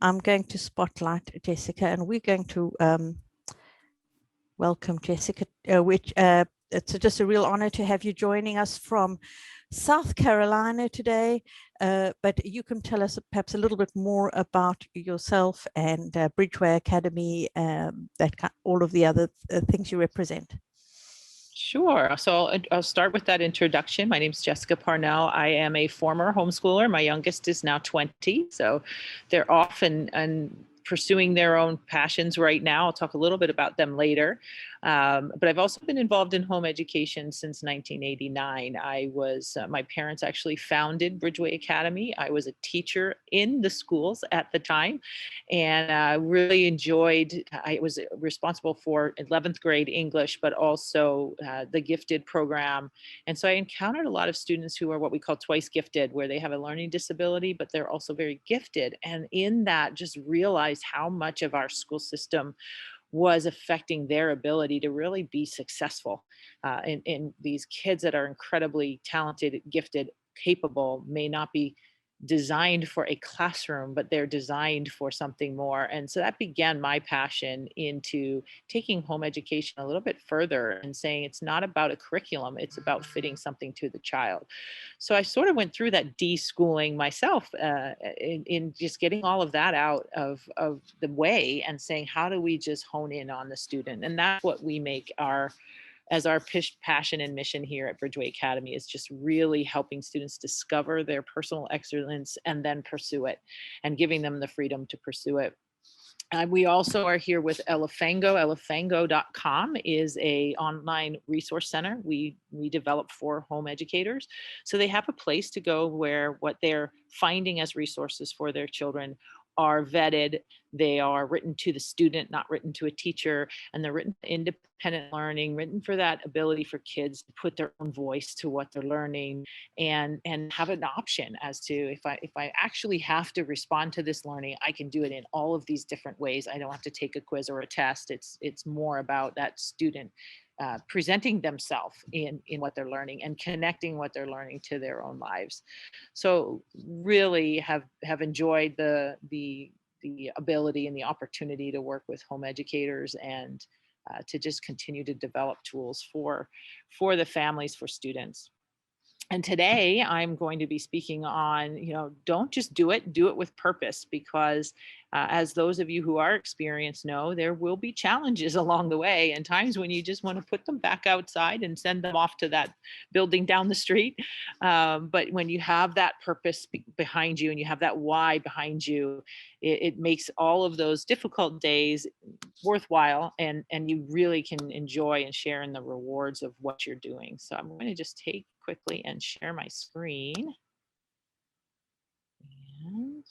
I'm going to spotlight Jessica, and we're going to welcome Jessica, it's just a real honor to have you joining us from South Carolina today, but you can tell us perhaps a little bit more about yourself and Bridgeway Academy, all of the other things you represent. Sure. So I'll start with that introduction. My name is Jessica Parnell. I am a former homeschooler. My youngest is now 20. So they're off and pursuing their own passions right now. I'll talk a little bit about them later. But I've also been involved in home education since 1989. My parents actually founded Bridgeway Academy. I was a teacher in the schools at the time, and really enjoyed, I was responsible for 11th grade English, but also the gifted program. And so I encountered a lot of students who are what we call twice gifted, where they have a learning disability, but they're also very gifted. And in that, just realized how much of our school system was affecting their ability to really be successful. In these kids that are incredibly talented, gifted, capable, may not be designed for a classroom, but they're designed for something more. And so that began my passion into taking home education a little bit further and saying it's not about a curriculum, it's about fitting something to the child. So I sort of went through that deschooling myself in just getting all of that out of the way and saying, how do we just hone in on the student? And that's what we make our passion and mission here at Bridgeway Academy, is just really helping students discover their personal excellence and then pursue it, and giving them the freedom to pursue it. We also are here with Elefango. Elefango.com is an online resource center we develop for home educators. So they have a place to go where what they're finding as resources for their children are vetted. They are written to the student, not written to a teacher, and they're written for independent learning, written for that ability for kids to put their own voice to what they're learning, and have an option as to if I actually have to respond to this learning, I can do it in all of these different ways. I don't have to take a quiz or a test. It's more about that student presenting themselves in what they're learning and connecting what they're learning to their own lives. So really have enjoyed the ability and the opportunity to work with home educators and to just continue to develop tools for the families, for students. And today I'm going to be speaking on, don't just do it with purpose, because as those of you who are experienced know, there will be challenges along the way and times when you just want to put them back outside and send them off to that building down the street. But when you have that purpose behind you and you have that why behind you, it makes all of those difficult days worthwhile, and you really can enjoy and share in the rewards of what you're doing. So I'm going to just take quickly and share my screen, and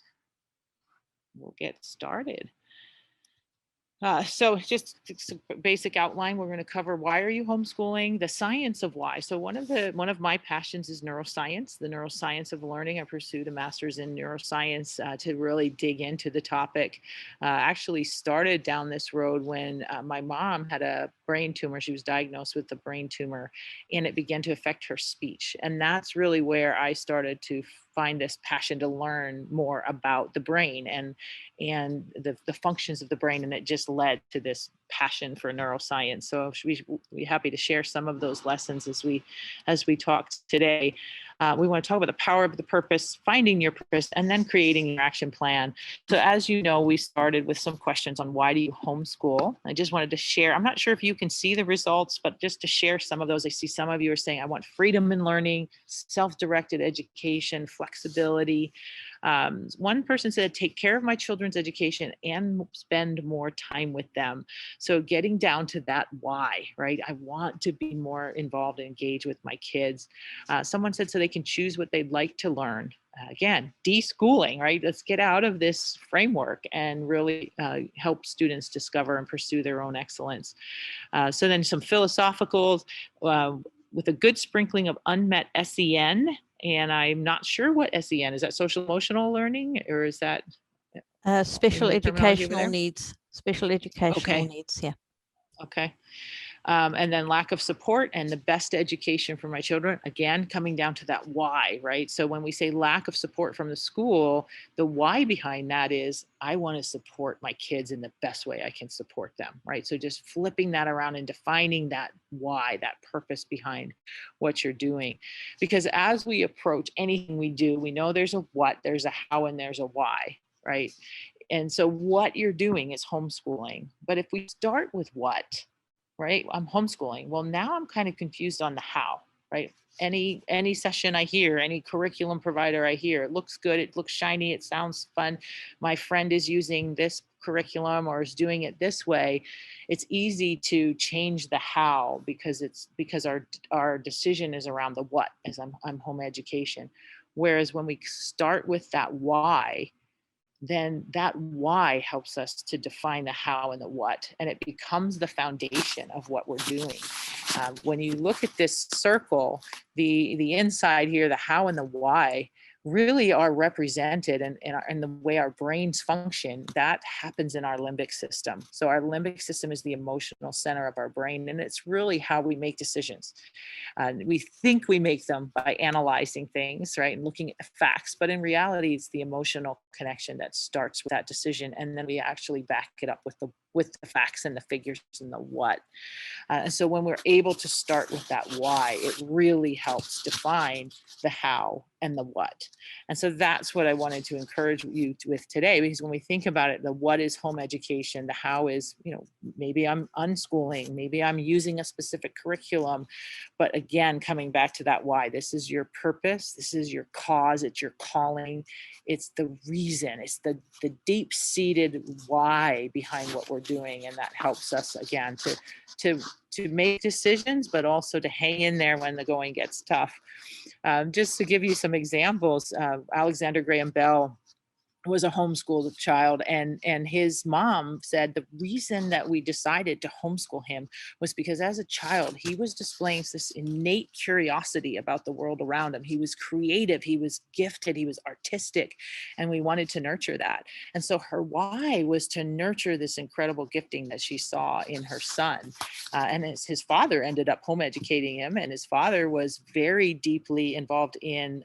we'll get started. So just a basic outline, we're going to cover why are you homeschooling, the science of why. So one of my passions is neuroscience, the neuroscience of learning. I pursued a master's in neuroscience to really dig into the topic. Actually started down this road when my mom had a brain tumor. She was diagnosed with a brain tumor, and it began to affect her speech. And that's really where I started to find this passion to learn more about the brain and the functions of the brain. And it just led to this passion for neuroscience. So we're happy to share some of those lessons as we talk today. We want to talk about the power of the purpose, finding your purpose, and then creating your action plan. So as you know, we started with some questions on why do you homeschool? I just wanted to share, I'm not sure if you can see the results, but just to share some of those. I see some of you are saying, I want freedom in learning, self-directed education, flexibility. One person said, take care of my children's education and spend more time with them. So getting down to that why, right? I want to be more involved and engaged with my kids. Someone said so they can choose what they'd like to learn. Again, deschooling, right? Let's get out of this framework and really help students discover and pursue their own excellence. So then some philosophicals with a good sprinkling of unmet SEN. And I'm not sure what SEN is. That social emotional learning, or is that special educational needs? Special educational needs, yeah. Okay. And then lack of support and the best education for my children, again, coming down to that why, right? So when we say lack of support from the school, the why behind that is I want to support my kids in the best way I can support them, right? So just flipping that around and defining that why, that purpose behind what you're doing. Because as we approach anything we do, we know there's a what, there's a how, and there's a why, right? And so what you're doing is homeschooling. But if we start with what, right? I'm homeschooling. Well, now I'm kind of confused on the how, right? Any session I hear, any curriculum provider I hear, it looks good, it looks shiny, it sounds fun. My friend is using this curriculum or is doing it this way. It's easy to change the how because our decision is around the what as I'm home education. Whereas when we start with that why, then that why helps us to define the how and the what, and it becomes the foundation of what we're doing. When you look at this circle, the inside here, the how and the why, really are represented in the way our brains function. That happens in our limbic system. So our limbic system is the emotional center of our brain, and it's really how we make decisions. We think we make them by analyzing things, right, and looking at the facts, but in reality, it's the emotional connection that starts with that decision, and then we actually back it up with the facts and the figures and the what. And so when we're able to start with that why, it really helps define the how and the what. And so that's what I wanted to encourage you with today, because when we think about it, the what is home education, the how is, maybe I'm unschooling, maybe I'm using a specific curriculum. But again, coming back to that why, this is your purpose, this is your cause, it's your calling, it's the reason, it's the deep-seated why behind what we're doing. And that helps us, again, to make decisions, but also to hang in there when the going gets tough. Just to give you some examples, Alexander Graham Bell was a homeschooled child, and his mom said the reason that we decided to homeschool him was because as a child he was displaying this innate curiosity about the world around him. He was creative, he was gifted, he was artistic, and we wanted to nurture that. And so her why was to nurture this incredible gifting that she saw in her son. And his father ended up home educating him, and his father was very deeply involved in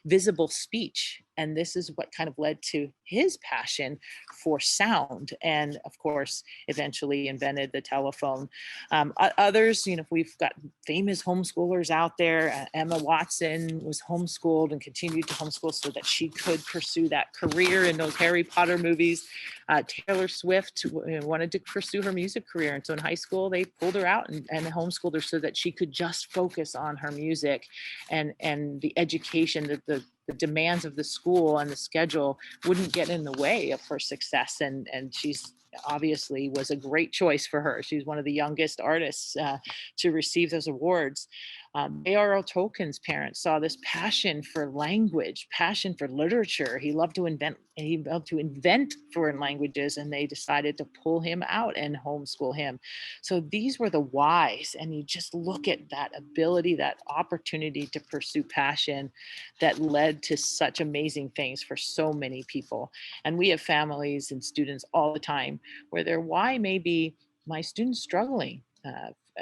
visible speech. And this is what kind of led to his passion for sound. And of course, eventually invented the telephone. Others, we've got famous homeschoolers out there. Emma Watson was homeschooled and continued to homeschool so that she could pursue that career in those Harry Potter movies. Taylor Swift wanted to pursue her music career. And so in high school, they pulled her out and homeschooled her so that she could just focus on her music and the education, the demands of the school and the schedule wouldn't get in the way of her success. And she's obviously was a great choice for her. She's one of the youngest artists to receive those awards. J.R.R. Tolkien's parents saw this passion for language, passion for literature. He loved to invent foreign languages, and they decided to pull him out and homeschool him. So these were the whys, and you just look at that ability, that opportunity to pursue passion that led to such amazing things for so many people. And we have families and students all the time where their why may be, my student's struggling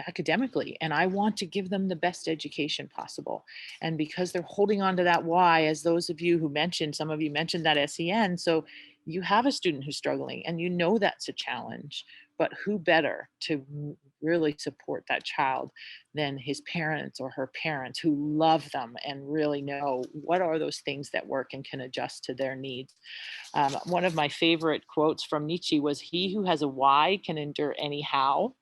academically, and I want to give them the best education possible. And because they're holding on to that why, as those of you who mentioned, some of you mentioned that SEN, so you have a student who's struggling and that's a challenge, but who better to really support that child than his parents or her parents who love them and really know what are those things that work and can adjust to their needs. One of my favorite quotes from Nietzsche was, "He who has a why can endure any how."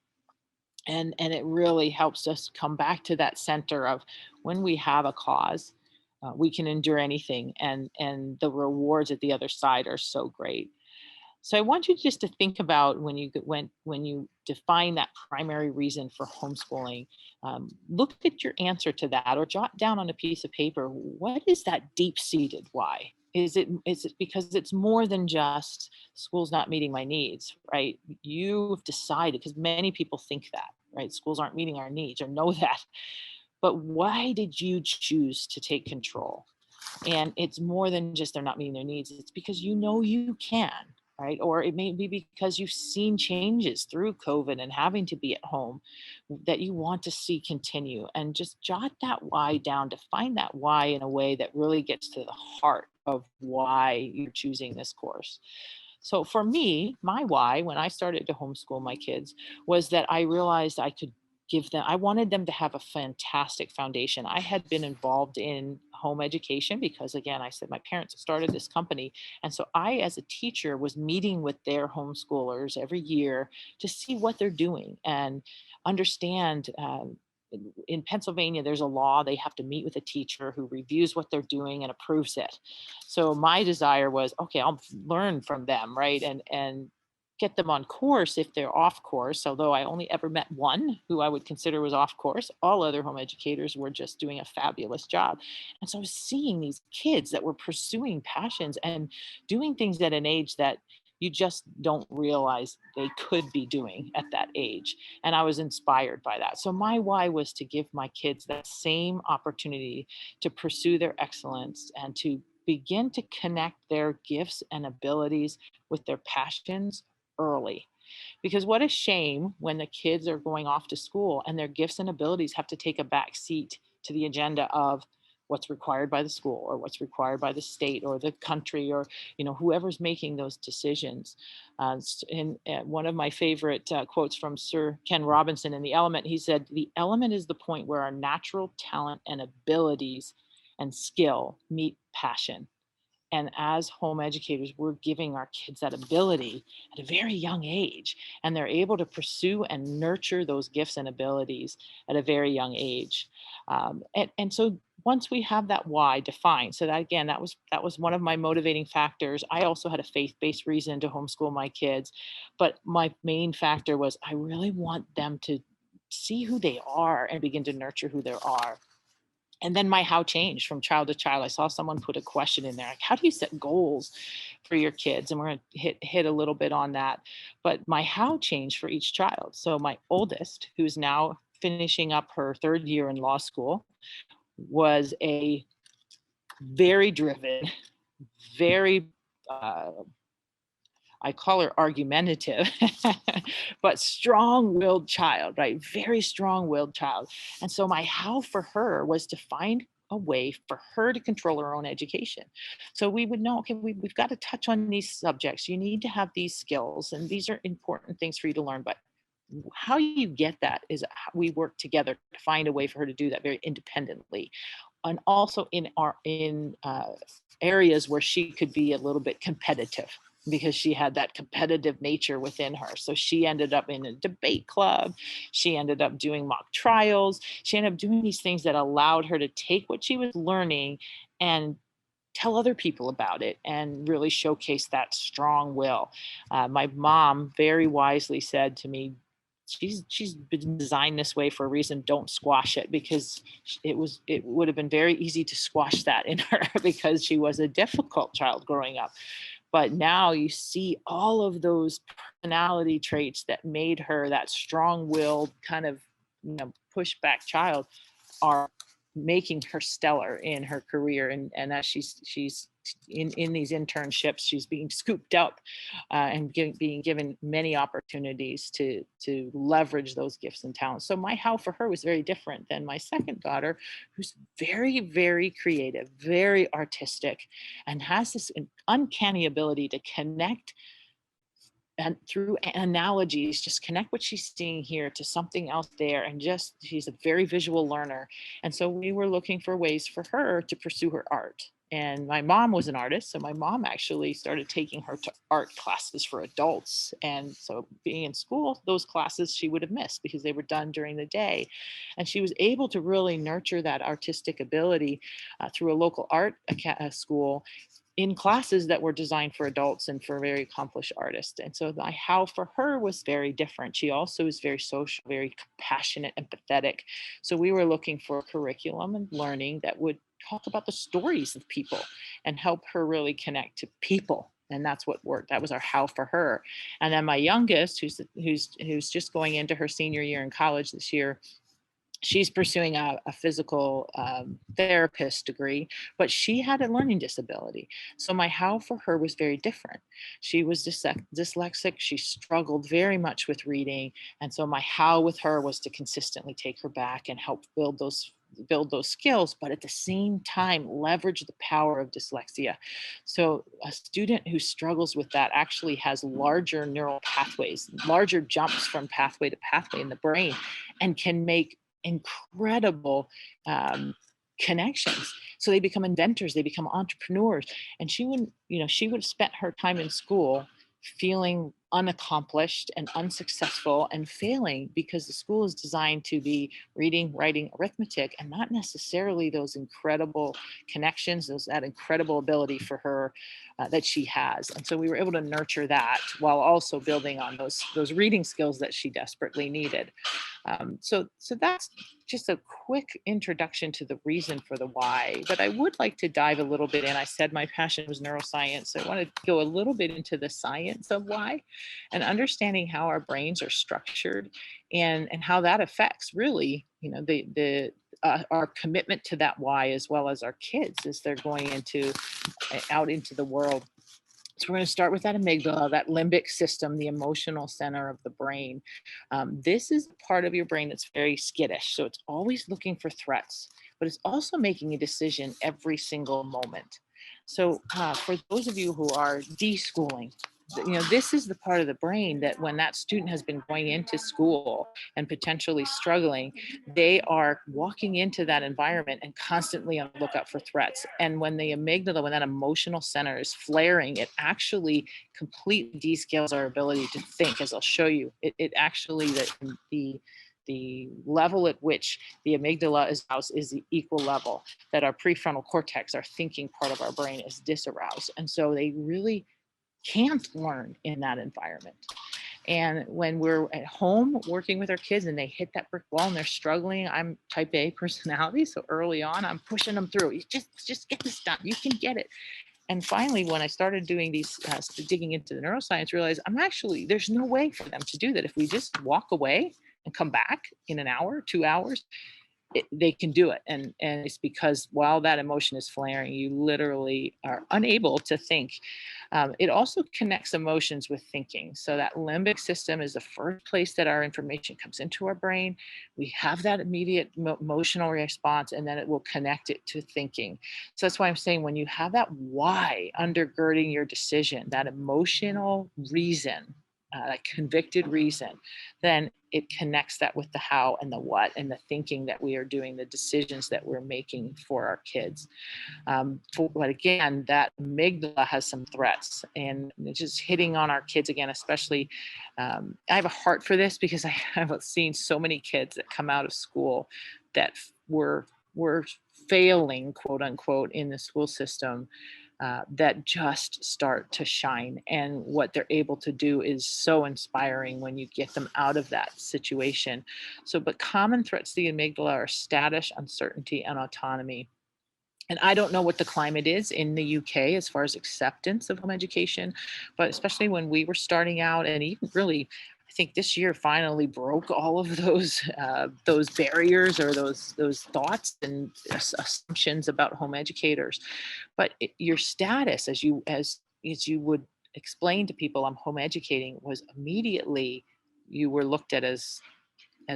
And it really helps us come back to that center of when we have a cause, we can endure anything, and the rewards at the other side are so great. So I want you just to think about when you define that primary reason for homeschooling, look at your answer to that, or jot down on a piece of paper, what is that deep-seated why? Is it because it's more than just school's not meeting my needs, right? You've decided, because many people think that, right? Schools aren't meeting our needs or know that. But why did you choose to take control? And it's more than just they're not meeting their needs. It's because you can, right? Or it may be because you've seen changes through COVID and having to be at home that you want to see continue. And just jot that why down, to find that why in a way that really gets to the heart of why you're choosing this course. So for me, my why when I started to homeschool my kids was that I realized I could give them, I wanted them to have a fantastic foundation. I had been involved in home education because, again, I said my parents started this company. And so I, as a teacher, was meeting with their homeschoolers every year to see what they're doing and understand. In Pennsylvania, there's a law. They have to meet with a teacher who reviews what they're doing and approves it. So my desire was, okay, I'll learn from them, right? And get them on course if they're off course. Although I only ever met one who I would consider was off course, all other home educators were just doing a fabulous job. And so I was seeing these kids that were pursuing passions and doing things at an age that you just don't realize they could be doing at that age. And I was inspired by that. So my why was to give my kids that same opportunity to pursue their excellence and to begin to connect their gifts and abilities with their passions early. Because what a shame when the kids are going off to school and their gifts and abilities have to take a back seat to the agenda of what's required by the school or what's required by the state or the country, or whoever's making those decisions. In one of my favorite quotes from Sir Ken Robinson in The Element, he said, "The element is the point where our natural talent and abilities and skill meet passion." And as home educators, we're giving our kids that ability at a very young age, and they're able to pursue and nurture those gifts and abilities at a very young age. And so once we have that why defined, so that again, that was one of my motivating factors. I also had a faith-based reason to homeschool my kids, but my main factor was I really want them to see who they are and begin to nurture who they are. And then my how changed from child to child. I saw someone put a question in there, like, how do you set goals for your kids? And we're going to hit a little bit on that. But my how changed for each child. So my oldest, who's now finishing up her third year in law school, was a very driven, very I call her argumentative, but strong-willed child, right? Very strong-willed child. And so my how for her was to find a way for her to control her own education. So we would know, okay, we've got to touch on these subjects. You need to have these skills, and these are important things for you to learn. But how you get that is how we work together to find a way for her to do that very independently. And also in areas where she could be a little bit competitive, because she had that competitive nature within her. So she ended up in a debate club. She ended up doing mock trials. She ended up doing these things that allowed her to take what she was learning and tell other people about it and really showcase that strong will. My mom very wisely said to me, she's been designed this way for a reason. Don't squash it, because it would have been very easy to squash that in her because she was a difficult child growing up. But now you see all of those personality traits that made her that strong-willed kind of, pushback child are making her stellar in her career. And as she's in these internships, she's being scooped up and being given many opportunities to leverage those gifts and talents. So my how for her was very different than my second daughter, who's very, very creative, very artistic, and has this uncanny ability to connect and through analogies, just connect what she's seeing here to something else there. And just, she's a very visual learner. And so we were looking for ways for her to pursue her art. And my mom was an artist. So my mom actually started taking her to art classes for adults. And so being in school, those classes she would have missed because they were done during the day. And she was able to really nurture that artistic ability through a local art school in classes that were designed for adults and for very accomplished artists. And so my how for her was very different. She also is very social, very compassionate, empathetic. So we were looking for a curriculum and learning that would talk about the stories of people and help her really connect to people. And that's what worked. That was our how for her. And then my youngest, who's just going into her senior year in college this year, She's pursuing a physical therapist degree, but she had a learning disability. So my how for her was very different. She was dyslexic. She struggled very much with reading. And so my how with her was to consistently take her back and help build those skills, but at the same time leverage the power of dyslexia. So a student who struggles with that actually has larger neural pathways, larger jumps from pathway to pathway in the brain, and can make incredible connections. So they become inventors, they become entrepreneurs. And she would have spent her time in school feeling unaccomplished and unsuccessful and failing because the school is designed to be reading, writing, arithmetic, and not necessarily those incredible connections, that incredible ability for her that she has. And so we were able to nurture that while also building on those reading skills that she desperately needed. So that's just a quick introduction to the reason for the why, but I would like to dive a little bit in. I said my passion was neuroscience. So I want to go a little bit into the science of why and understanding how our brains are structured and how that affects really, our commitment to that why, as well as our kids as they're going out into the world. So we're going to start with that amygdala, that limbic system, the emotional center of the brain. This is the part of your brain that's very skittish. So it's always looking for threats, but it's also making a decision every single moment. So for those of you who are deschooling, this is the part of the brain that when that student has been going into school and potentially struggling, they are walking into that environment and constantly on the lookout for threats. And when the amygdala, when that emotional center is flaring, it actually completely descales our ability to think, as I'll show you. It actually, the level at which the amygdala is aroused is the equal level that our prefrontal cortex, our thinking part of our brain, is disaroused. And so they really can't learn in that environment. And when we're at home working with our kids and they hit that brick wall and they're struggling, I'm type A personality. So early on, I'm pushing them through. You just get this done. You can get it. And finally, when I started doing these, digging into the neuroscience, realized there's no way for them to do that. If we just walk away and come back in an hour, 2 hours, they can do it. And it's because while that emotion is flaring, you literally are unable to think. It also connects emotions with thinking. So that limbic system is the first place that our information comes into our brain. We have that immediate emotional response, and then it will connect it to thinking. So that's why I'm saying when you have that why undergirding your decision, that emotional reason, that convicted reason, then it connects that with the how and the what and the thinking that we are doing, the decisions that we're making for our kids. But again, that amygdala has some threats, and it's just hitting on our kids again, especially. I have a heart for this because I have seen so many kids that come out of school that were failing, quote unquote, in the school system. That just start to shine. And what they're able to do is so inspiring when you get them out of that situation. So, but common threats to the amygdala are status, uncertainty, and autonomy. And I don't know what the climate is in the UK as far as acceptance of home education, but especially when we were starting out, and even really, I think this year finally broke all of those barriers or those thoughts and assumptions about home educators. But your status, as you would explain to people, I'm home educating, was immediately you were looked at as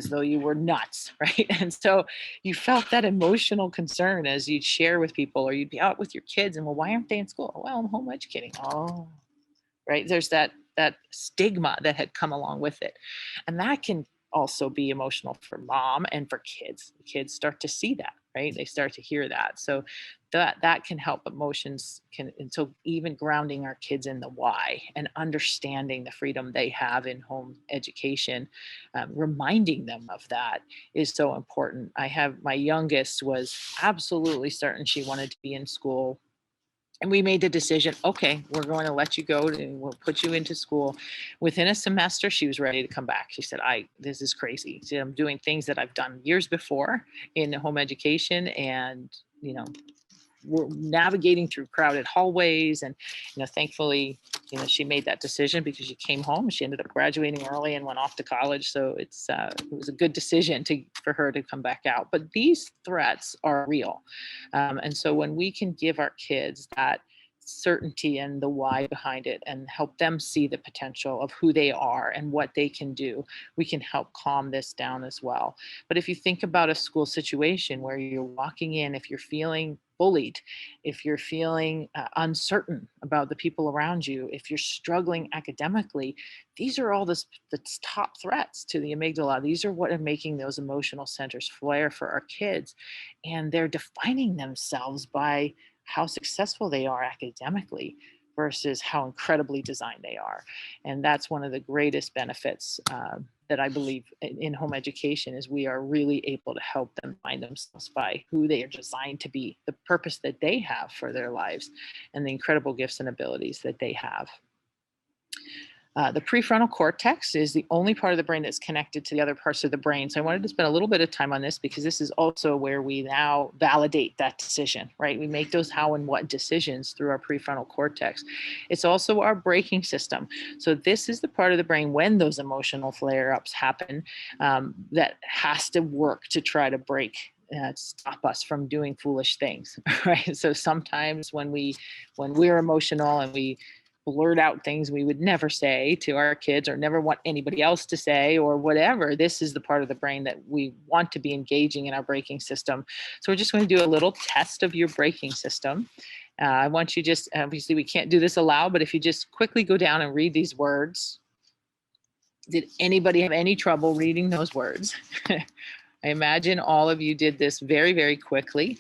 though you were nuts, right? And so you felt that emotional concern as you'd share with people, or you'd be out with your kids and, well, why aren't they in school? Well, I'm home educating. Oh, right. There's that stigma that had come along with it. And that can also be emotional for mom and for kids. The kids start to see that, right? They start to hear that. So that can help emotions and so even grounding our kids in the why and understanding the freedom they have in home education, reminding them of that is so important. My youngest was absolutely certain she wanted to be in school. And we made the decision, okay, we're going to let you go and we'll put you into school. Within a semester, she was ready to come back. She said, this is crazy. She said, I'm doing things that I've done years before in home education, and were navigating through crowded hallways. And, thankfully, she made that decision because she came home. She ended up graduating early and went off to college. So it was a good decision for her to come back out. But these threats are real. And so when we can give our kids that certainty and the why behind it and help them see the potential of who they are and what they can do, we can help calm this down as well. But if you think about a school situation where you're walking in, if you're feeling bullied, if you're feeling uncertain about the people around you, if you're struggling academically, these are all the top threats to the amygdala. These are what are making those emotional centers flare for our kids. And they're defining themselves by how successful they are academically versus how incredibly designed they are. And that's one of the greatest benefits that I believe in home education is we are really able to help them find themselves by who they are designed to be, the purpose that they have for their lives, and the incredible gifts and abilities that they have. The prefrontal cortex is the only part of the brain that's connected to the other parts of the brain. So I wanted to spend a little bit of time on this because this is also where we now validate that decision, right? We make those how and what decisions through our prefrontal cortex. It's also our braking system. So this is the part of the brain when those emotional flare-ups happen that has to work to try to break stop us from doing foolish things, right? So sometimes when we're emotional and we blurt out things we would never say to our kids or never want anybody else to say or whatever, this is the part of the brain that we want to be engaging in our braking system. So we're just going to do a little test of your braking system. I want you just, obviously we can't do this aloud, but if you just quickly go down and read these words. Did anybody have any trouble reading those words? I imagine all of you did this very, very quickly.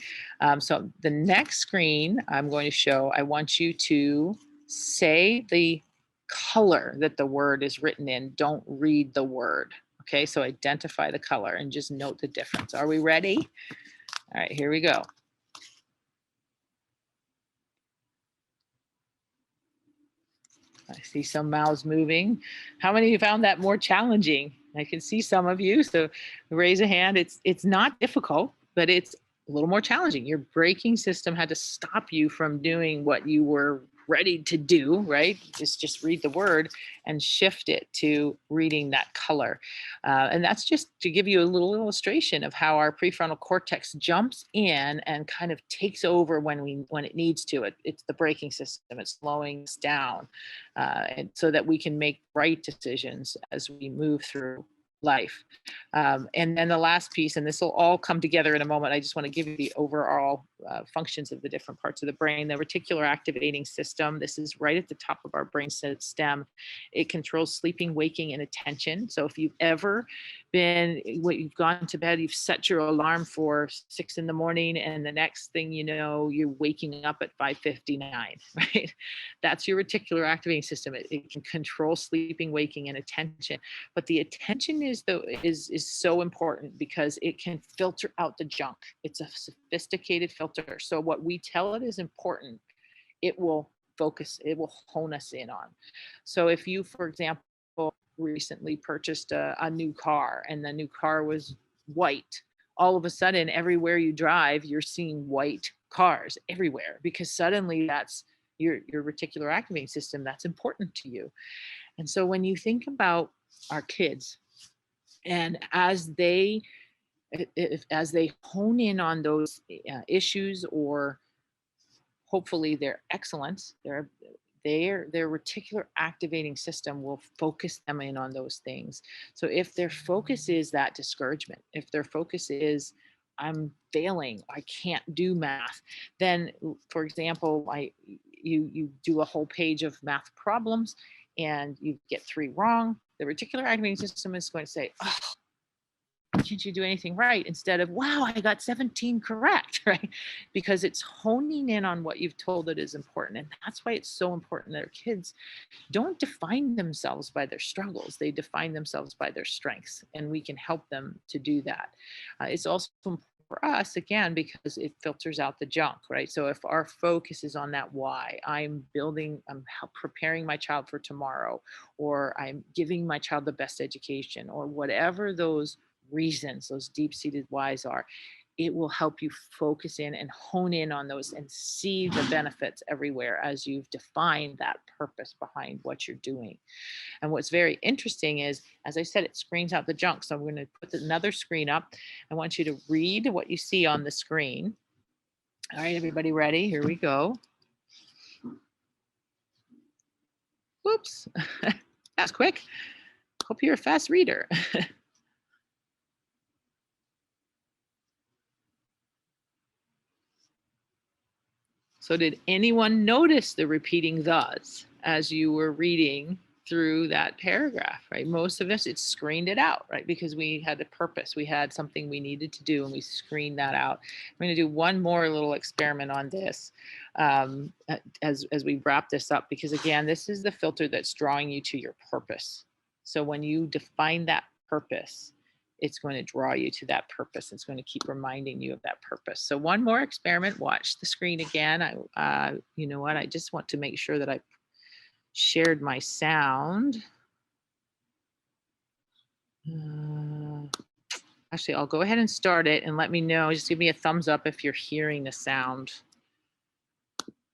So the next screen I'm going to show, I want you to say the color that the word is written in. Don't read the word. Okay, so identify the color and just note the difference. Are we ready? All right, here we go. I see some mouths moving. How many of you found that more challenging? I can see some of you, so raise a hand. It's not difficult, but it's a little more challenging. Your braking system had to stop you from doing what you were ready to do, right? Just read the word and shift it to reading that color. And that's just to give you a little illustration of how our prefrontal cortex jumps in and kind of takes over when it needs to. It's the braking system. It's slowing us down, and so that we can make right decisions as we move through life. And then the last piece, and this will all come together in a moment, I just want to give you the overall functions of the different parts of the brain. The reticular activating system, this is right at the top of our brain stem. It controls sleeping, waking, and attention. So if you've ever you've gone to bed, you've set your alarm for 6 a.m, and the next thing you know, you're waking up at 5:59, right? That's your reticular activating system. It can control sleeping, waking, and attention. But the attention is so important because it can filter out the junk. It's a sophisticated filter. So what we tell it is important, it will focus, it will hone us in on. So if you, for example, recently purchased a new car and the new car was white, all of a sudden everywhere you drive, you're seeing white cars everywhere because suddenly that's your reticular activating system, that's important to you. And so when you think about our kids, and as they hone in on those issues, or hopefully their excellence, their reticular activating system will focus them in on those things. So if their focus is that discouragement, if their focus is I'm failing, I can't do math, then for example, you do a whole page of math problems and you get 3 wrong, the reticular activating system is going to say, oh, can't you do anything right? Instead of, wow, I got 17 correct, right? Because it's honing in on what you've told it is important. And that's why it's so important that our kids don't define themselves by their struggles. They define themselves by their strengths, and we can help them to do that. It's also important for us, again, because it filters out the junk, right? So if our focus is on that why, I'm preparing my child for tomorrow, or I'm giving my child the best education, or whatever those reasons, those deep-seated whys are, it will help you focus in and hone in on those and see the benefits everywhere as you've defined that purpose behind what you're doing. And what's very interesting is, as I said, it screens out the junk. So I'm going to put another screen up. I want you to read what you see on the screen. All right, everybody ready? Here we go. Whoops, that's quick. Hope you're a fast reader. So did anyone notice the repeating thes as you were reading through that paragraph, right? Most of us, it screened it out, right? Because we had a purpose, we had something we needed to do, and we screened that out. I'm going to do one more little experiment on this as we wrap this up, because again, this is the filter that's drawing you to your purpose. So when you define that purpose, it's going to draw you to that purpose. It's going to keep reminding you of that purpose. So one more experiment, watch the screen again. You know what, I just want to make sure that I shared my sound. Actually, I'll go ahead and start it and let me know. Just give me a thumbs up if you're hearing the sound.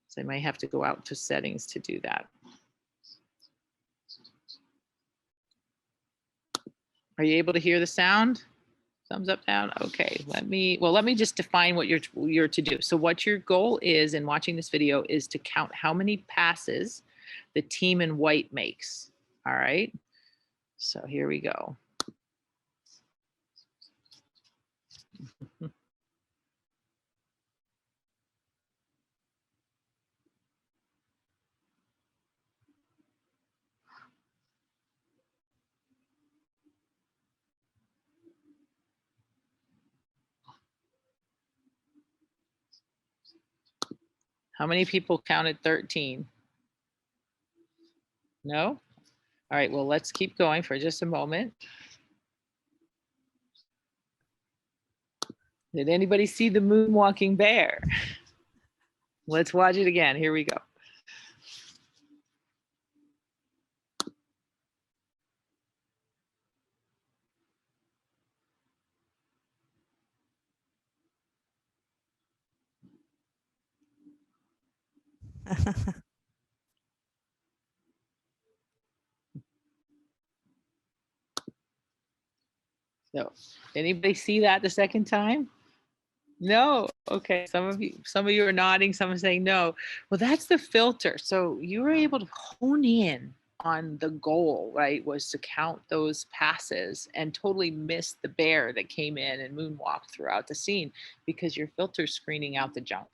So I might have to go out to settings to do that. Are you able to hear the sound? Thumbs up, down. Okay, let me just define what you're to do. So what your goal is in watching this video is to count how many passes the team in white makes. All right, so here we go. How many people counted 13? No? All right, well, let's keep going for just a moment. Did anybody see the moonwalking bear? Let's watch it again. Here we go. So, anybody see that the second time? No. Okay. Some of you are nodding, some are saying no. Well, that's the filter. So you were able to hone in on the goal, right? Was to count those passes and totally miss the bear that came in and moonwalked throughout the scene because your filter's screening out the junk.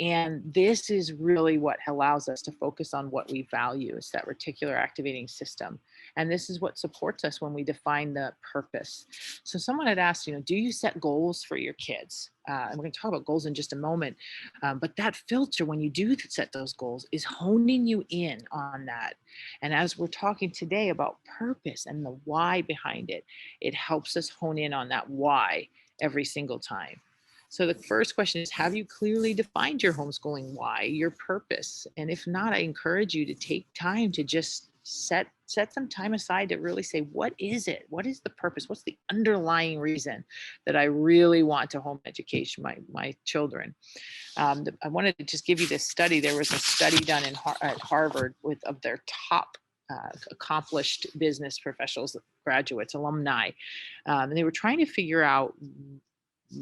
And this is really what allows us to focus on what we value. It's that reticular activating system. And this is what supports us when we define the purpose. So someone had asked, do you set goals for your kids? And we're going to talk about goals in just a moment. But that filter, when you do set those goals, is honing you in on that. And as we're talking today about purpose and the why behind it, it helps us hone in on that why every single time. So the first question is, have you clearly defined your homeschooling why, your purpose? And if not, I encourage you to take time to just set some time aside to really say, what is it? What is the purpose? What's the underlying reason that I really want to home education my children? I wanted to just give you this study. There was a study done at Harvard of their top accomplished business professionals, graduates, alumni. And they were trying to figure out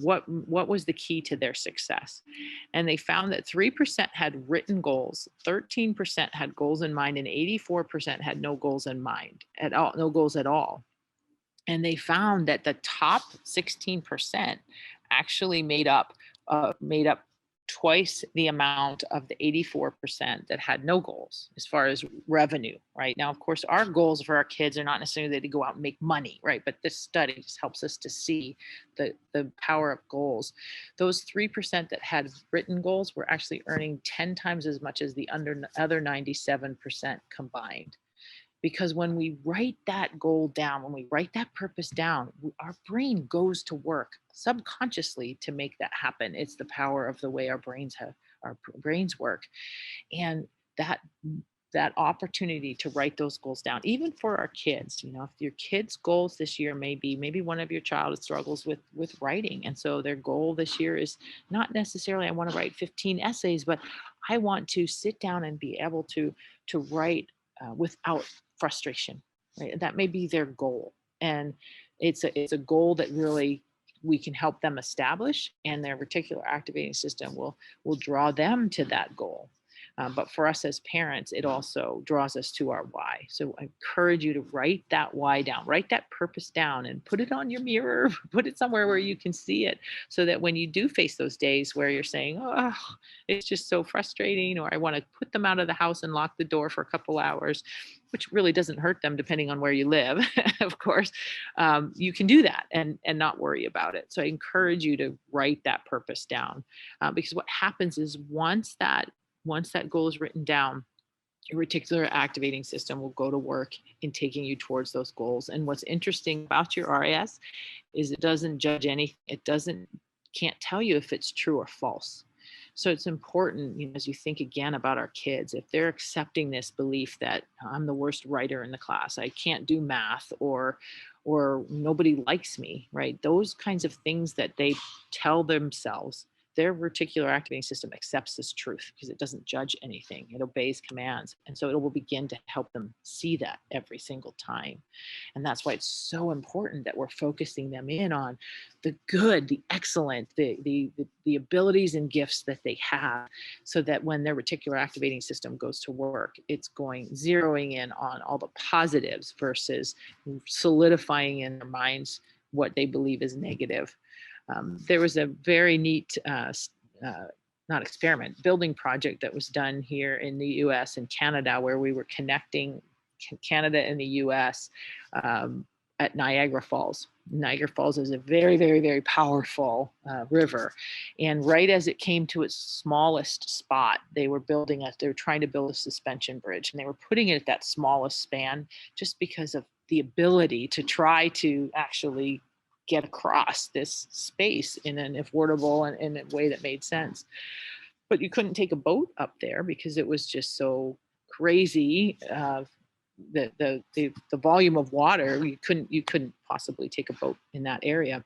what was the key to their success. And they found that 3% had written goals, 13% had goals in mind, and 84% had no goals in mind at all, no goals at all. And they found that the top 16% actually made up twice the amount of the 84% that had no goals as far as revenue, right? Now, of course, our goals for our kids are not necessarily to go out and make money, right? But this study just helps us to see the power of goals. Those 3% that had written goals were actually earning 10 times as much as the other 97% combined. Because when we write that goal down, when we write that purpose down, our brain goes to work subconsciously to make that happen. It's the power of the way our brains work. And that that opportunity to write those goals down, even for our kids. If your kids' goals this year maybe one of your child struggles with writing, and so their goal this year is not necessarily I want to write 15 essays, but I want to sit down and be able to write without frustration. Right? That may be their goal, and it's a goal that really we can help them establish, and their reticular activating system will draw them to that goal. But for us as parents, it also draws us to our why. So I encourage you to write that why down, write that purpose down, and put it on your mirror, put it somewhere where you can see it, so that when you do face those days where you're saying, oh, it's just so frustrating, or I want to put them out of the house and lock the door for a couple hours, which really doesn't hurt them depending on where you live, of course, you can do that and not worry about it. So I encourage you to write that purpose down, because what happens is once that goal is written down, your reticular activating system will go to work in taking you towards those goals. And what's interesting about your RAS is it doesn't judge anything. It can't tell you if it's true or false. So it's important, as you think again about our kids, if they're accepting this belief that I'm the worst writer in the class, I can't do math, or nobody likes me, right? Those kinds of things that they tell themselves, their reticular activating system accepts this truth because it doesn't judge anything. It obeys commands. And so it will begin to help them see that every single time. And that's why it's so important that we're focusing them in on the good, the excellent, the abilities and gifts that they have, so that when their reticular activating system goes to work, it's zeroing in on all the positives versus solidifying in their minds what they believe is negative. There was a very neat, not experiment, building project that was done here in the US and Canada, where we were connecting Canada and the US at Niagara Falls. Niagara Falls is a very, very, very powerful river. And right as it came to its smallest spot, they were trying to build a suspension bridge, and they were putting it at that smallest span just because of the ability to try to actually get across this space in an affordable and in a way that made sense. But you couldn't take a boat up there because it was just so crazy. The volume of water, you couldn't possibly take a boat in that area.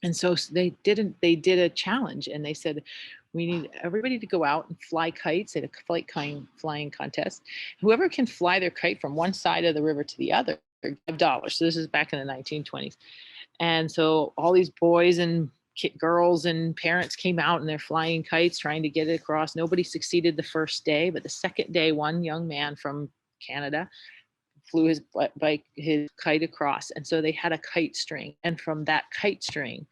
And so they did a challenge, and they said, we need everybody to go out and fly kites at a flying contest. Whoever can fly their kite from one side of the river to the other, $5. So this is back in the 1920s. And so all these boys and girls and parents came out, and they're flying kites trying to get it across. Nobody succeeded the first day, but the second day, one young man from Canada flew his kite across. And so they had a kite string, and from that kite string,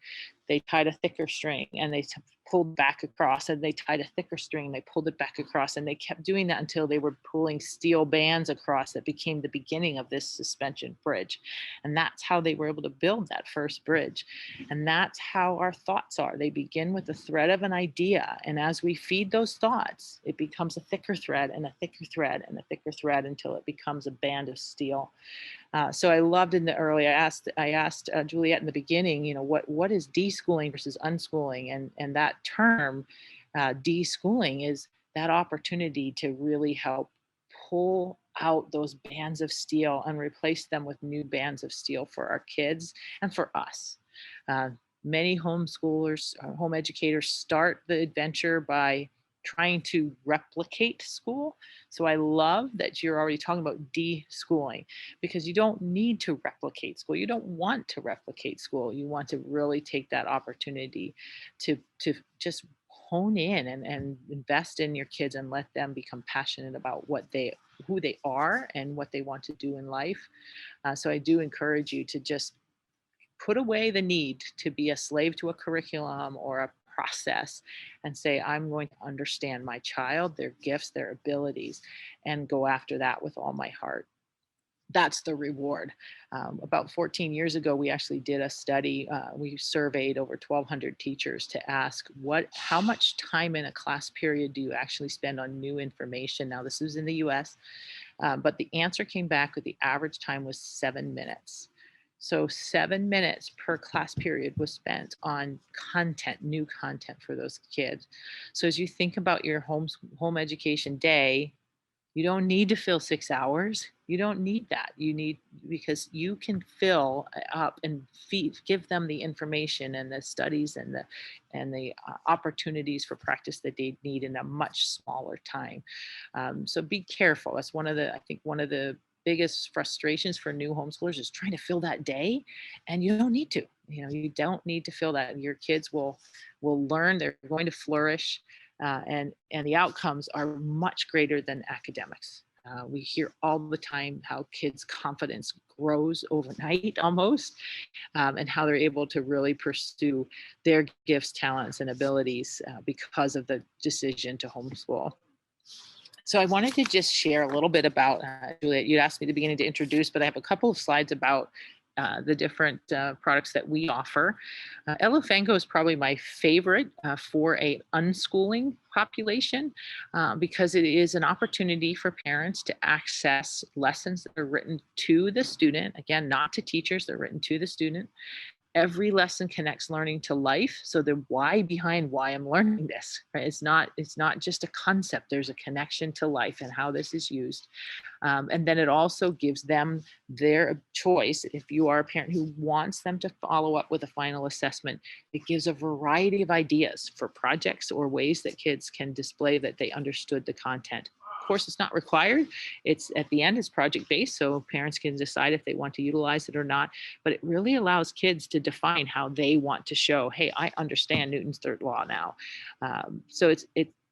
they tied a thicker string, and they pulled back across, and they tied a thicker string, they pulled it back across, and they kept doing that until they were pulling steel bands across that became the beginning of this suspension bridge. And that's how they were able to build that first bridge. And that's how our thoughts are. They begin with the thread of an idea, and as we feed those thoughts, it becomes a thicker thread and a thicker thread and a thicker thread until it becomes a band of steel. So I loved in the early, I asked Juliet in the beginning, what is deschooling versus unschooling? And that term, deschooling, is that opportunity to really help pull out those bands of steel and replace them with new bands of steel for our kids and for us. Many homeschoolers, home educators start the adventure by trying to replicate school. So I love that you're already talking about deschooling, because you don't need to replicate school. You don't want to replicate school. You want to really take that opportunity to just hone in and invest in your kids and let them become passionate about who they are and what they want to do in life. So I do encourage you to just put away the need to be a slave to a curriculum or a process, and say, I'm going to understand my child, their gifts, their abilities, and go after that with all my heart. That's the reward. About 14 years ago, we actually did a study. We surveyed over 1,200 teachers to ask, how much time in a class period do you actually spend on new information? Now, this was in the US, but the answer came back with the average time was 7 minutes. So 7 minutes per class period was spent on content, new content for those kids. So as you think about your home education day, You don't need to fill 6 hours. You don't need that. You need, because you can fill up and give them the information and the studies and the opportunities for practice that they need in a much smaller time. So be careful. That's I think one of the biggest frustrations for new homeschoolers is trying to fill that day, and you don't need to. You don't need to fill that. Your kids will learn. They're going to flourish, and the outcomes are much greater than academics. We hear all the time how kids' confidence grows overnight almost, and how they're able to really pursue their gifts, talents, and abilities because of the decision to homeschool. So I wanted to just share a little bit about, Juliet, you asked me at the beginning to introduce, but I have a couple of slides about the different products that we offer. Elefango is probably my favorite for a unschooling population because it is an opportunity for parents to access lessons that are written to the student. Again, not to teachers, they're written to the student. Every lesson connects learning to life. So the why behind why I'm learning this, right? It's not just a concept. There's a connection to life and how this is used. And then it also gives them their choice. If you are a parent who wants them to follow up with a final assessment, it gives a variety of ideas for projects or ways that kids can display that they understood the content. Of course, it's not required. It's at the end, it's project based, so parents can decide if they want to utilize it or not. But it really allows kids to define how they want to show, hey, I understand Newton's third law now.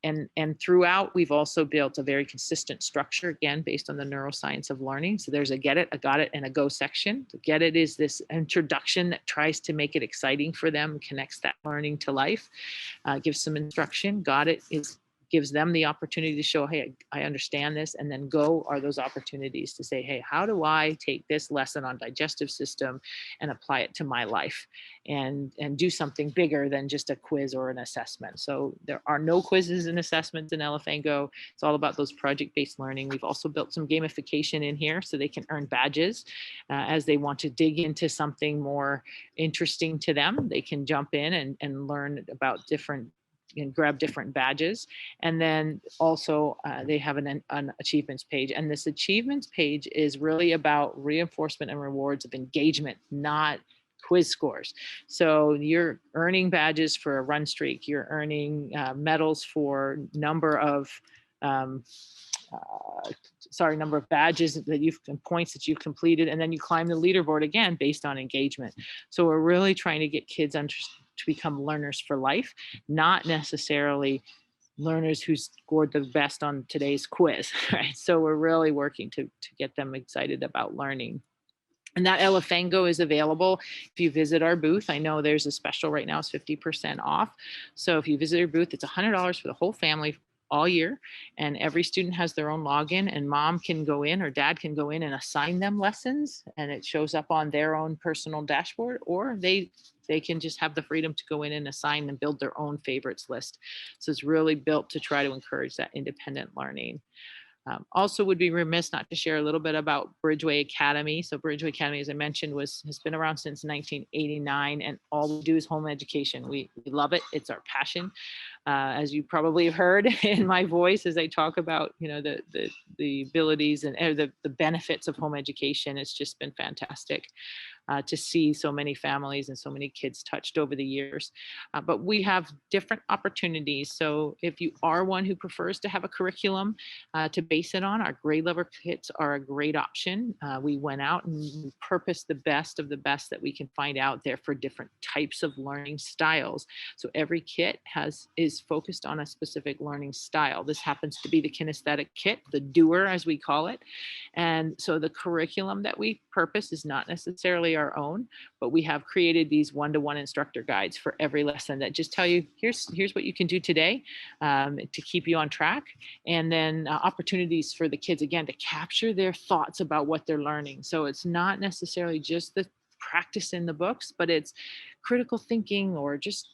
And throughout, we've also built a very consistent structure, again, based on the neuroscience of learning. So there's a get it, a got it, and a go section. The get it is this introduction that tries to make it exciting for them, connects that learning to life, gives some instruction. Got it gives them the opportunity to show, hey, I understand this. And then go are those opportunities to say, hey, how do I take this lesson on digestive system and apply it to my life and do something bigger than just a quiz or an assessment. So there are no quizzes and assessments in Elefango. It's all about those project-based learning. We've also built some gamification in here so they can earn badges as they want to dig into something more interesting to them. They can jump in and learn about different and grab different badges. And then also they have an achievements page. And this achievements page is really about reinforcement and rewards of engagement, not quiz scores. So you're earning badges for a run streak. You're earning medals for number of badges that and points that you've completed, and then you climb the leaderboard again based on engagement. So we're really trying to get kids to become learners for life, not necessarily learners who scored the best on today's quiz, right? So we're really working to get them excited about learning. And that Elefango is available if you visit our booth. I know there's a special right now, it's 50% off. So if you visit our booth, it's $100 for the whole family all year, and every student has their own login, and mom can go in or dad can go in and assign them lessons, and it shows up on their own personal dashboard, or they can just have the freedom to go in and assign and build their own favorites list. So it's really built to try to encourage that independent learning. Also would be remiss not to share a little bit about Bridgeway Academy. So Bridgeway Academy, as I mentioned, has been around since 1989, and all we do is home education. We love it. It's our passion. As you probably have heard in my voice as I talk about, the abilities and the benefits of home education, it's just been fantastic to see so many families and so many kids touched over the years. But we have different opportunities. So if you are one who prefers to have a curriculum to base it on, our grade level kits are a great option. We went out and purposed the best of the best that we can find out there for different types of learning styles. So every kit is focused on a specific learning style. This happens to be the kinesthetic kit, the doer as we call it. And so the curriculum that we purpose is not necessarily our own, but we have created these one-to-one instructor guides for every lesson that just tell you, here's what you can do today to keep you on track. And then opportunities for the kids, again, to capture their thoughts about what they're learning. So it's not necessarily just the practice in the books, but it's critical thinking or just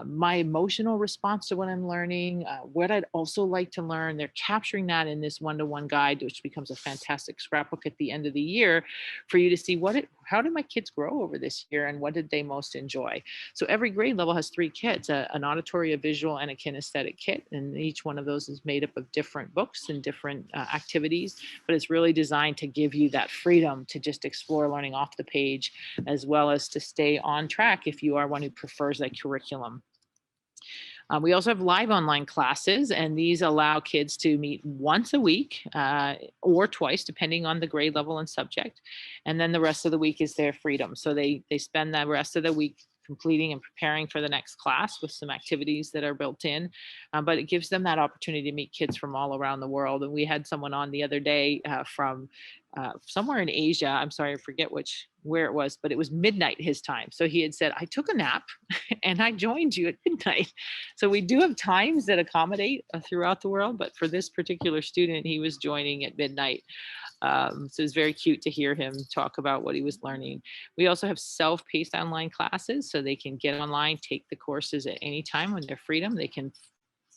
my emotional response to what I'm learning, what I'd also like to learn. They're capturing that in this one-to-one guide, which becomes a fantastic scrapbook at the end of the year for you to see how did my kids grow over this year and what did they most enjoy. So every grade level has 3 kits, an auditory, a visual, and a kinesthetic kit. And each one of those is made up of different books and different activities, but it's really designed to give you that freedom to just explore learning off the page, as well as to stay on track if you are one who prefers that curriculum. We also have live online classes, and these allow kids to meet once a week or twice, depending on the grade level and subject. And then the rest of the week is their freedom. So they spend the rest of the week completing and preparing for the next class with some activities that are built in. But it gives them that opportunity to meet kids from all around the world. And we had someone on the other day from somewhere in Asia. I'm sorry, I forget where it was, but it was midnight his time. So he had said, I took a nap and I joined you at midnight. So we do have times that accommodate throughout the world, but for this particular student, he was joining at midnight. So it's very cute to hear him talk about what he was learning. We also have self-paced online classes, so they can get online, take the courses at any time when they're freedom. They can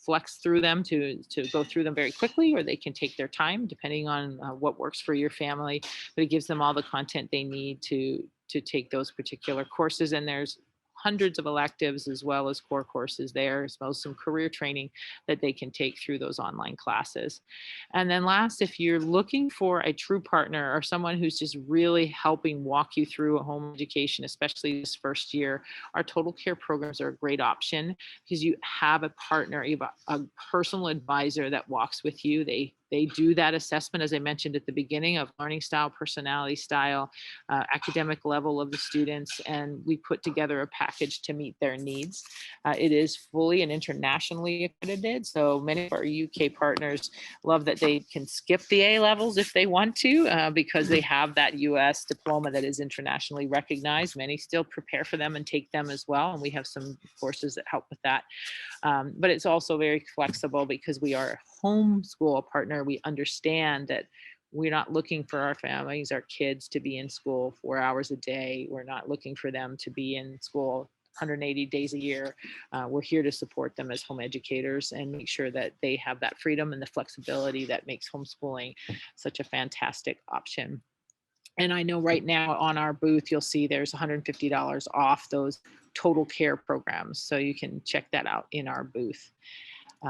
flex through them to go through them very quickly, or they can take their time depending on what works for your family. But it gives them all the content they need to take those particular courses. And there's hundreds of electives as well as core courses there, as well as some career training that they can take through those online classes. And then last, if you're looking for a true partner or someone who's just really helping walk you through a home education, especially this first year, our total care programs are a great option because you have a partner, you have a personal advisor that walks with you. They do that assessment, as I mentioned at the beginning, of learning style, personality style, academic level of the students, and we put together a package to meet their needs. It is fully and internationally accredited, so many of our UK partners love that they can skip the A levels if they want to, because they have that US diploma that is internationally recognized. Many still prepare for them and take them as well, and we have some courses that help with that. But it's also very flexible because we are a homeschool partner. We understand that we're not looking for our families, our kids to be in school 4 hours a day. We're not looking for them to be in school 180 days a year. We're here to support them as home educators and make sure that they have that freedom and the flexibility that makes homeschooling such a fantastic option. And I know right now on our booth, you'll see there's $150 off those total care programs. So you can check that out in our booth.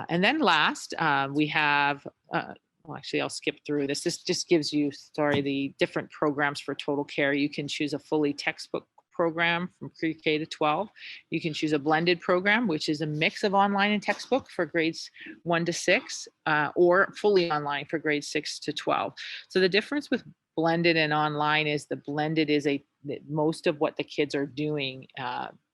And then last, we have, well, actually, I'll skip through this. This just gives you, the different programs for total care. You can choose a fully textbook program from pre-K to 12. You can choose a blended program, which is a mix of online and textbook for grades 1 to 6, or fully online for grades 6 to 12. So the difference with blended and online is the blended is most of what the kids are doing,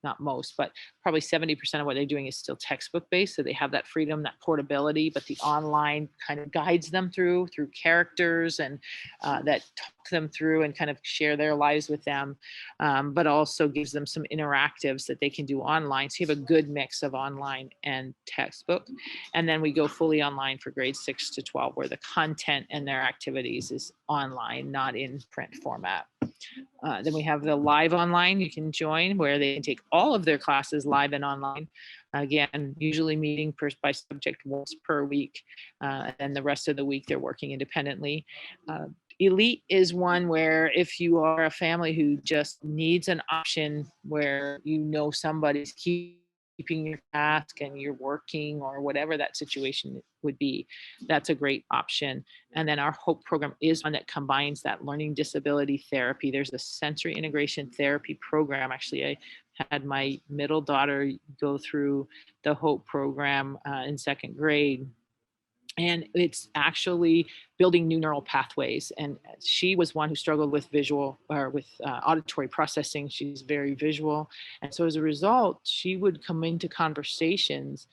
not most, but probably 70% of what they're doing is still textbook based. So they have that freedom, that portability, but the online kind of guides them through characters and that talk them through and kind of share their lives with them, but also gives them some interactives that they can do online. So you have a good mix of online and textbook. And then we go fully online for grades 6 to 12, where the content and their activities is online, not in print format. Then we have the live online you can join, where they can take all of their classes live and online. Again, usually meeting by subject once per week, and the rest of the week they're working independently. Elite is one where if you are a family who just needs an option where somebody's keeping your task and you're working or whatever that situation would be, that's a great option. And then our HOPE program is one that combines that learning disability therapy. There's a sensory integration therapy program. Actually, I had my middle daughter go through the HOPE program in 2nd grade. And it's actually building new neural pathways. And she was one who struggled with auditory processing. She's very visual. And so as a result, she would come into conversations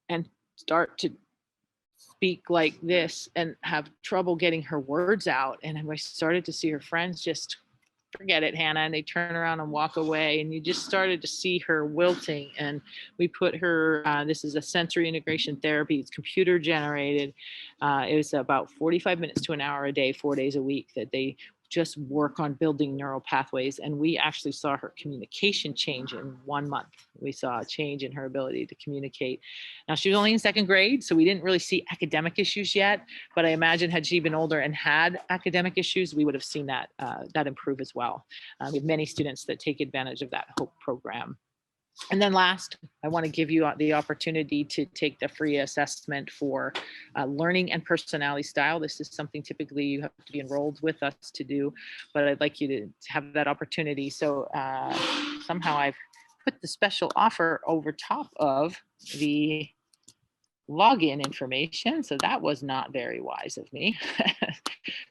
and start to speak like this and have trouble getting her words out. And I started to see her friends just forget it, Hannah, and they turn around and walk away, and you just started to see her wilting. And we put her, this is a sensory integration therapy, it's computer generated. It was about 45 minutes to an hour a day, 4 days a week, that they just work on building neural pathways. And we actually saw her communication change in 1 month. We saw a change in her ability to communicate. Now, she was only in 2nd grade, so we didn't really see academic issues yet, but I imagine had she been older and had academic issues, we would have seen that, that improve as well. We have many students that take advantage of that HOPE program. And then last, I want to give you the opportunity to take the free assessment for learning and personality style. This is something typically you have to be enrolled with us to do, but I'd like you to have that opportunity. So somehow I've put the special offer over top of the login information. So that was not very wise of me.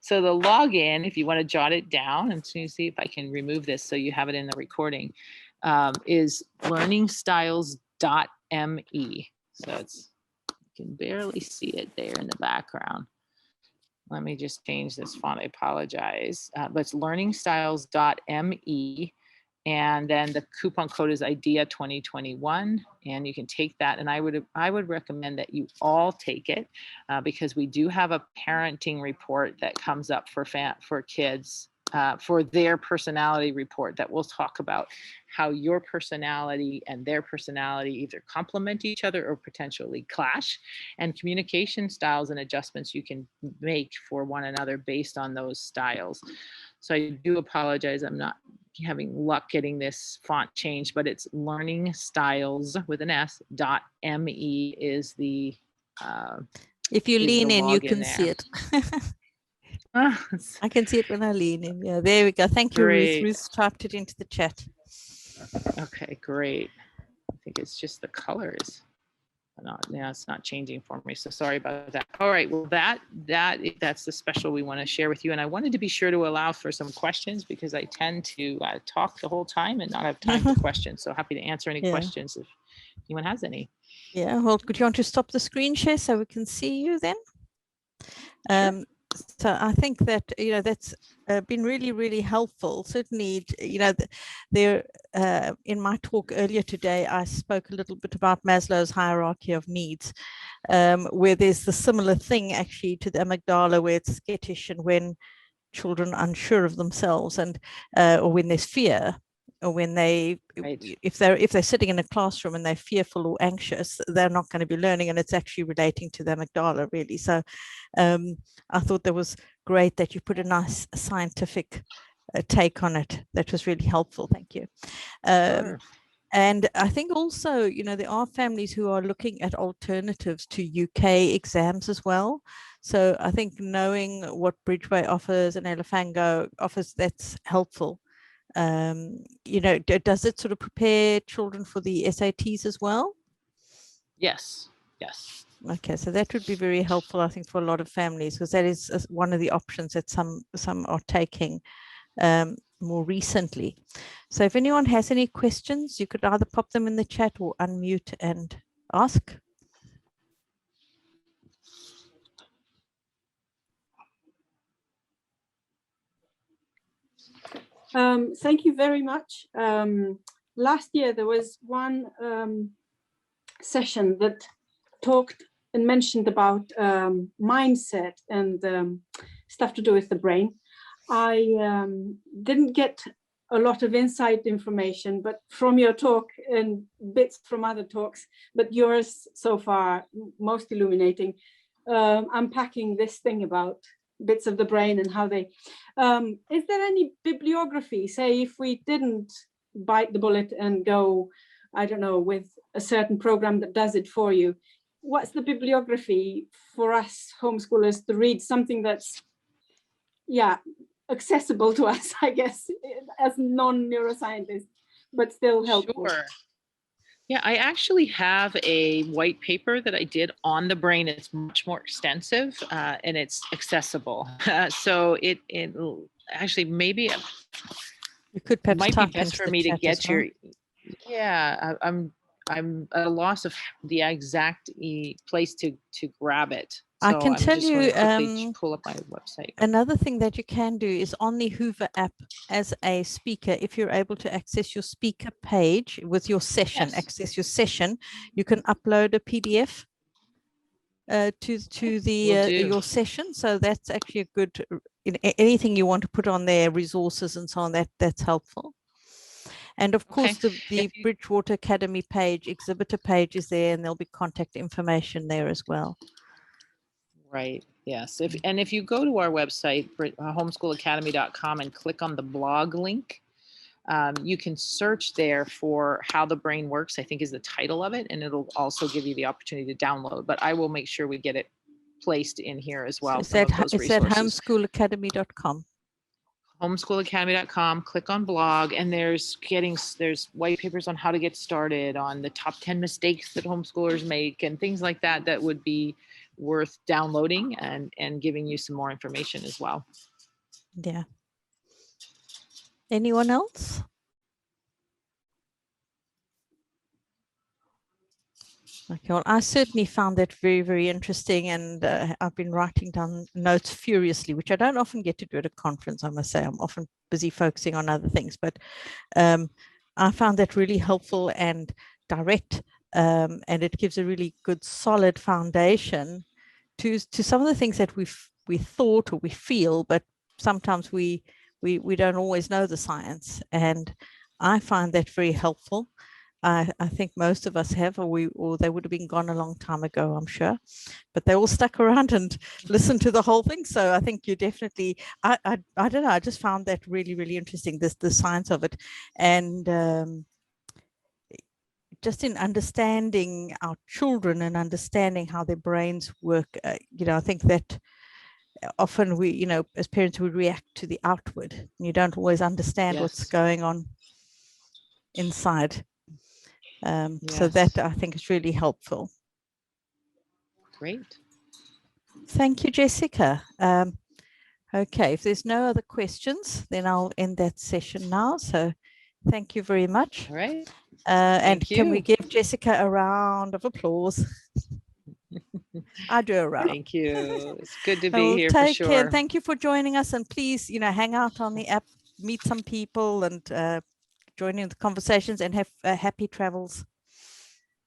So the login, if you want to jot it down, and see if I can remove this so you have it in the recording, is learningstyles.me. So it's, you can barely see it there in the background. Let me just change this font, I apologize. But it's learningstyles.me. And then the coupon code is IDEA 2021, and you can take that. And I would recommend that you all take it because we do have a parenting report that comes up for kids for their personality report that will talk about how your personality and their personality either complement each other or potentially clash, and communication styles and adjustments you can make for one another based on those styles. So I do apologize, I'm not having luck getting this font changed, but it's learningstyles with an S.me is the if you lean in, you can there. see it. I can see it when I lean in. Yeah, there we go. Thank you, Ruth. Ruth typed it into the chat. Okay, great. I think it's just the colors. Yeah, it's not changing for me. So sorry about that. All right, well, that's the special we want to share with you. And I wanted to be sure to allow for some questions because I tend to talk the whole time and not have time for questions. So happy to answer any questions if anyone has any. Yeah, well, could you want to stop the screen share so we can see you then? Sure. So I think that, that's been really, really helpful. Certainly, there in my talk earlier today, I spoke a little bit about Maslow's hierarchy of needs, where there's the similar thing actually to the amygdala, where it's skittish and when children are unsure of themselves and or when there's fear, or when if they're sitting in a classroom and they're fearful or anxious, they're not going to be learning, and it's actually relating to the amygdala really. So I thought that was great that you put a nice scientific take on it. That was really helpful. Thank you. Sure. And I think also, there are families who are looking at alternatives to UK exams as well. So I think knowing what Bridgeway offers and Elefango offers, that's helpful. Does it sort of prepare children for the SATs as well? Yes. Okay, so that would be very helpful, I think, for a lot of families, because that is one of the options that some are taking more recently. So if anyone has any questions, you could either pop them in the chat or unmute and ask. Thank you very much. Last year, there was one session that talked and mentioned about mindset and stuff to do with the brain. I didn't get a lot of inside information, but from your talk and bits from other talks, but yours so far most illuminating, unpacking this thing about bits of the brain and how they, is there any bibliography, say if we didn't bite the bullet and go, I don't know, with a certain program that does it for you, what's the bibliography for us homeschoolers to read, something that's, accessible to us, I guess, as non-neuroscientists, but still helpful? Sure. Yeah, I actually have a white paper that I did on the brain. It's much more extensive and it's accessible. So it actually maybe you could perhaps might be best for me to get your. Yeah, I'm at a loss of the exact place to grab it. So I can tell you, pull up my website. Another thing that you can do is on the Hoover app as a speaker, if you're able to access your speaker page with your session, you can upload a PDF to the your session. So that's actually a good anything you want to put on there, resources and so on, that's helpful. And of course, the Bridgewater Academy page, exhibitor page is there, and there'll be contact information there as well. Right. Yes. If you go to our website, homeschoolacademy.com, and click on the blog link, you can search there for How the Brain Works, I think is the title of it, and it'll also give you the opportunity to download. But I will make sure we get it placed in here as well. So it's at homeschoolacademy.com. homeschoolacademy.com, click on blog, and there's white papers on how to get started, on the top 10 mistakes that homeschoolers make, and things like that that would be worth downloading and giving you some more information as well. Yeah. Anyone else? Okay, well, I certainly found that very, very interesting, and I've been writing down notes furiously, which I don't often get to do at a conference, I must say. I'm often busy focusing on other things, but I found that really helpful and direct, and it gives a really good, solid foundation to some of the things that we thought or we feel, but sometimes we don't always know the science, and I find that very helpful. I think most of us have, or they would have been gone a long time ago, I'm sure, but they all stuck around and listened to the whole thing. So I think you definitely, I don't know, I just found that really, really interesting, the science of it. And just in understanding our children and understanding how their brains work, I think that often we, as parents, we react to the outward, and you don't always understand what's going on inside. So that I think is really helpful. Great. Thank you, Jessica. Okay, if there's no other questions, then I'll end that session now. So thank you very much. All right. And can we give Jessica a round of applause? I do a round. Thank you. It's good to be here for Take sure. care. Thank you for joining us. And please, hang out on the app, meet some people, and join in the conversations, and have happy travels